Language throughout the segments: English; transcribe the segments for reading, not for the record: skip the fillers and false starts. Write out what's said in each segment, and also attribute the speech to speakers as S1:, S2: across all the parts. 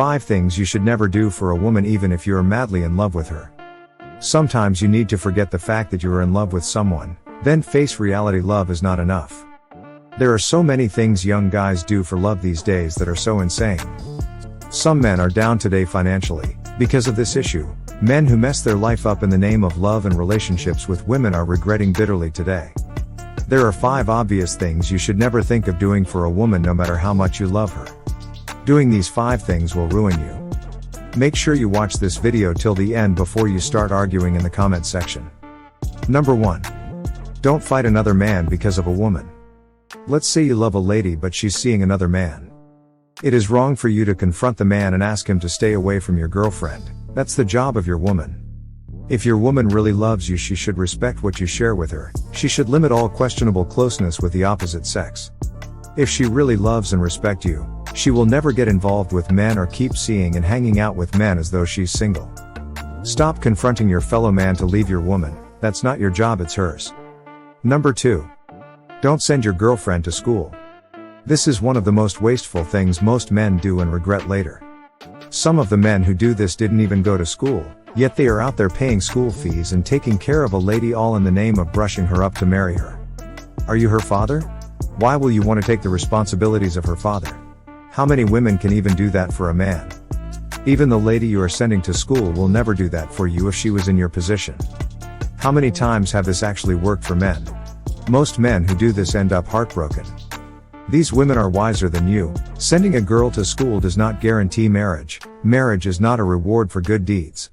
S1: 5 things you should never do for a woman even if you are madly in love with her. Sometimes you need to forget the fact that you are in love with someone, then face reality. Love is not enough. There are so many things young guys do for love these days that are so insane. Some men are down today financially, because of this issue. Men who mess their life up in the name of love and relationships with women are regretting bitterly today. There are 5 obvious things you should never think of doing for a woman no matter how much you love her. Doing these 5 things will ruin you. Make sure you watch this video till the end before you start arguing in the comment section. Number 1. Don't fight another man because of a woman. Let's say you love a lady but she's seeing another man. It is wrong for you to confront the man and ask him to stay away from your girlfriend. That's the job of your woman. If your woman really loves you, she should respect what you share with her. She should limit all questionable closeness with the opposite sex. If she really loves and respects you, she will never get involved with men or keep seeing and hanging out with men as though she's single. Stop confronting your fellow man to leave your woman. That's not your job, it's hers. Number 2. Don't send your girlfriend to school. This is one of the most wasteful things most men do and regret later. Some of the men who do this didn't even go to school, yet they are out there paying school fees and taking care of a lady all in the name of brushing her up to marry her. Are you her father? Why will you want to take the responsibilities of her father? How many women can even do that for a man? Even the lady you are sending to school will never do that for you if she was in your position. How many times have this actually worked for men? Most men who do this end up heartbroken. These women are wiser than you. Sending a girl to school does not guarantee marriage. Marriage is not a reward for good deeds.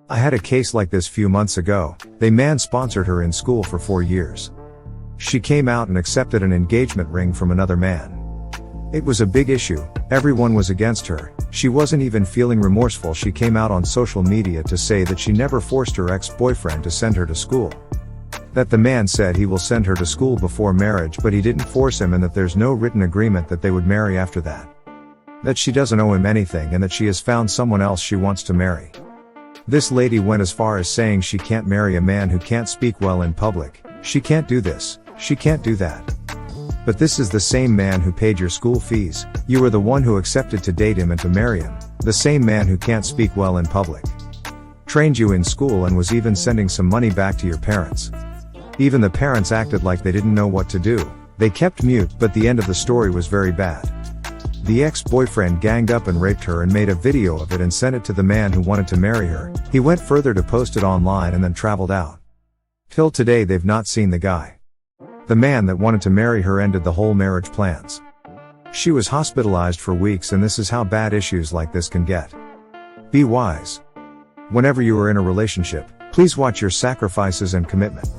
S1: I had a case like this few months ago. They man-sponsored her in school for 4 years. She came out and accepted an engagement ring from another man. It was a big issue. Everyone was against her. She wasn't even feeling remorseful. She came out on social media to say that she never forced her ex-boyfriend to send her to school. That the man said he will send her to school before marriage but he didn't force him, and that there's no written agreement that they would marry after that. That she doesn't owe him anything and that she has found someone else she wants to marry. This lady went as far as saying she can't marry a man who can't speak well in public. She can't do this. She can't do that. But this is the same man who paid your school fees. You were the one who accepted to date him and to marry him. The same man who can't speak well in public. Trained you in school and was even sending some money back to your parents. Even the parents acted like they didn't know what to do. They kept mute, but the end of the story was very bad. The ex-boyfriend ganged up and raped her and made a video of it and sent it to the man who wanted to marry her. He went further to post it online and then traveled out. Till today they've not seen the guy. The man that wanted to marry her ended the whole marriage plans. She was hospitalized for weeks, and this is how bad issues like this can get. Be wise. Whenever you are in a relationship, please watch your sacrifices and commitment.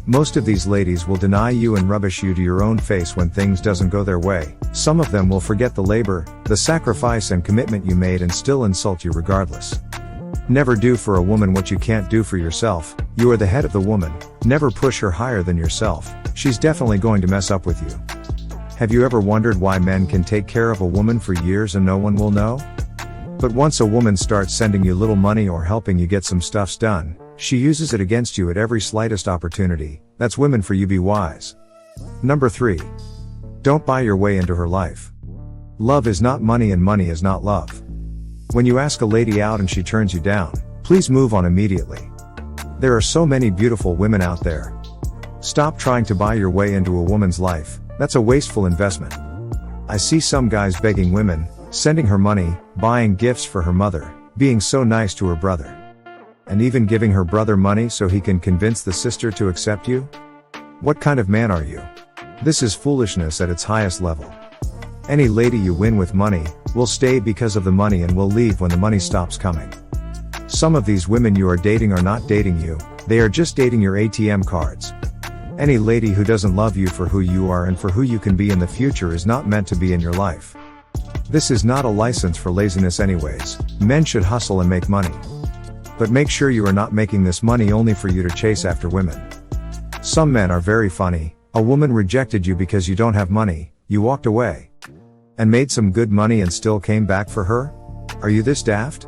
S1: Most of these ladies will deny you and rubbish you to your own face when things doesn't go their way. Some of them will forget the labor, the sacrifice and commitment you made and still insult you regardless. Never do for a woman what you can't do for yourself. You are the head of the woman. Never push her higher than yourself. She's definitely going to mess up with you. Have you ever wondered why men can take care of a woman for years and no one will know? But once a woman starts sending you little money or helping you get some stuffs done, she uses it against you at every slightest opportunity. That's women for you. Be wise. Number 3. Don't buy your way into her life. Love is not money and money is not love. When you ask a lady out and she turns you down, please move on immediately. There are so many beautiful women out there. Stop trying to buy your way into a woman's life. That's a wasteful investment. I see some guys begging women, sending her money, buying gifts for her mother, being so nice to her brother. And even giving her brother money so he can convince the sister to accept you? What kind of man are you? This is foolishness at its highest level. Any lady you win with money, will stay because of the money and will leave when the money stops coming. Some of these women you are dating are not dating you, they are just dating your ATM cards. Any lady who doesn't love you for who you are and for who you can be in the future is not meant to be in your life. This is not a license for laziness anyways. Men should hustle and make money. But make sure you are not making this money only for you to chase after women. Some men are very funny. A woman rejected you because you don't have money, you walked away. And made some good money and still came back for her? Are you this daft?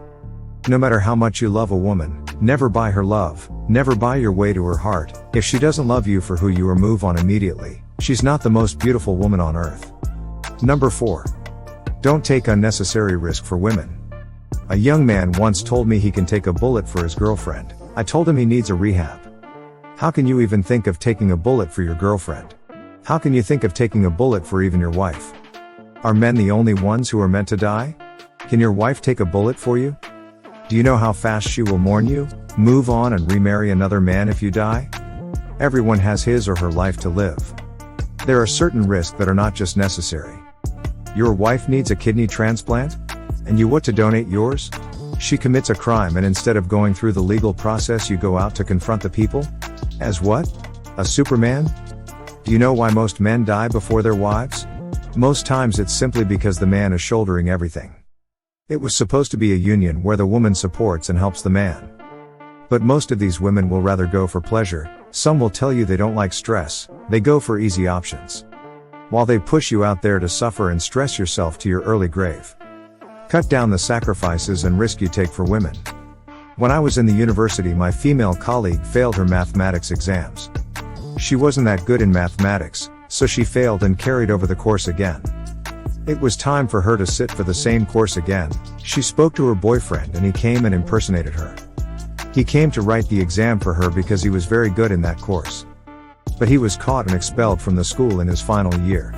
S1: No matter how much you love a woman, never buy her love, never buy your way to her heart. If she doesn't love you for who you are, move on immediately. She's not the most beautiful woman on earth. Number 4. Don't take unnecessary risk for women. A young man once told me he can take a bullet for his girlfriend. I told him he needs a rehab. How can you even think of taking a bullet for your girlfriend? How can you think of taking a bullet for even your wife? Are men the only ones who are meant to die? Can your wife take a bullet for you? Do you know how fast she will mourn you, move on and remarry another man if you die? Everyone has his or her life to live. There are certain risks that are not just necessary. Your wife needs a kidney transplant? And you want to donate yours? She commits a crime and instead of going through the legal process you go out to confront the people? As what? A Superman? Do you know why most men die before their wives? Most times it's simply because the man is shouldering everything. It was supposed to be a union where the woman supports and helps the man. But most of these women will rather go for pleasure. Some will tell you they don't like stress, they go for easy options. While they push you out there to suffer and stress yourself to your early grave. Cut down the sacrifices and risk you take for women. When I was in the university, my female colleague failed her mathematics exams. She wasn't that good in mathematics, so she failed and carried over the course again. It was time for her to sit for the same course again. She spoke to her boyfriend and he came and impersonated her. He came to write the exam for her because he was very good in that course. But he was caught and expelled from the school in his final year.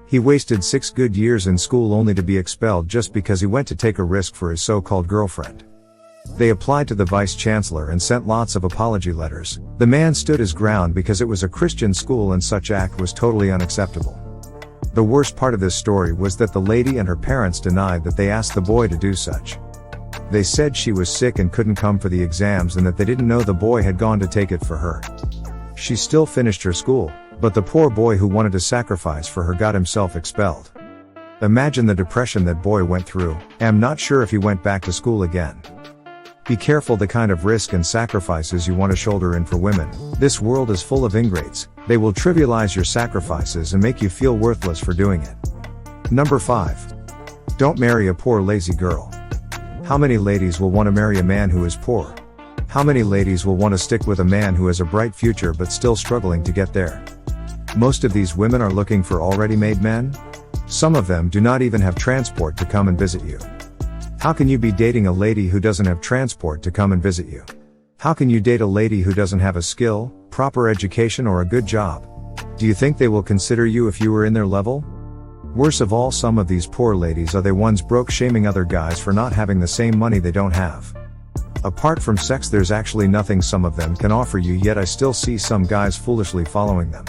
S1: He wasted 6 good years in school only to be expelled just because he went to take a risk for his so-called girlfriend. They applied to the vice chancellor and sent lots of apology letters. The man stood his ground because it was a Christian school and such act was totally unacceptable. The worst part of this story was that the lady and her parents denied that they asked the boy to do such. They said she was sick and couldn't come for the exams and that they didn't know the boy had gone to take it for her. She still finished her school, but the poor boy who wanted to sacrifice for her got himself expelled. Imagine the depression that boy went through. I'm not sure if he went back to school again. Be careful the kind of risk and sacrifices you want to shoulder in for women. This world is full of ingrates. They will trivialize your sacrifices and make you feel worthless for doing it. Number 5. Don't marry a poor lazy girl. How many ladies will want to marry a man who is poor? How many ladies will want to stick with a man who has a bright future but still struggling to get there? Most of these women are looking for already made men. Some of them do not even have transport to come and visit you. How can you be dating a lady who doesn't have transport to come and visit you? How can you date a lady who doesn't have a skill, proper education or a good job? Do you think they will consider you if you were in their level? Worst of all, some of these poor ladies are the ones broke shaming other guys for not having the same money they don't have. Apart from sex, there's actually nothing some of them can offer you, yet I still see some guys foolishly following them.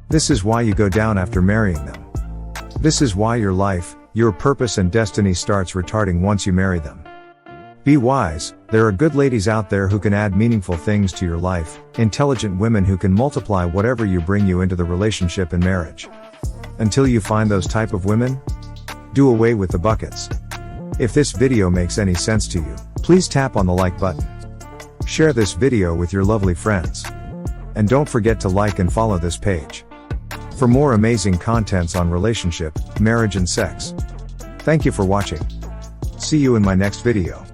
S1: This is why you go down after marrying them. This is why your life, your purpose and destiny starts retarding once you marry them. Be wise, there are good ladies out there who can add meaningful things to your life, intelligent women who can multiply whatever you bring you into the relationship and marriage. Until you find those type of women, do away with the buckets. If this video makes any sense to you, please tap on the like button. Share this video with your lovely friends. And don't forget to like and follow this page for more amazing contents on relationship, marriage and sex. Thank you for watching. See you in my next video.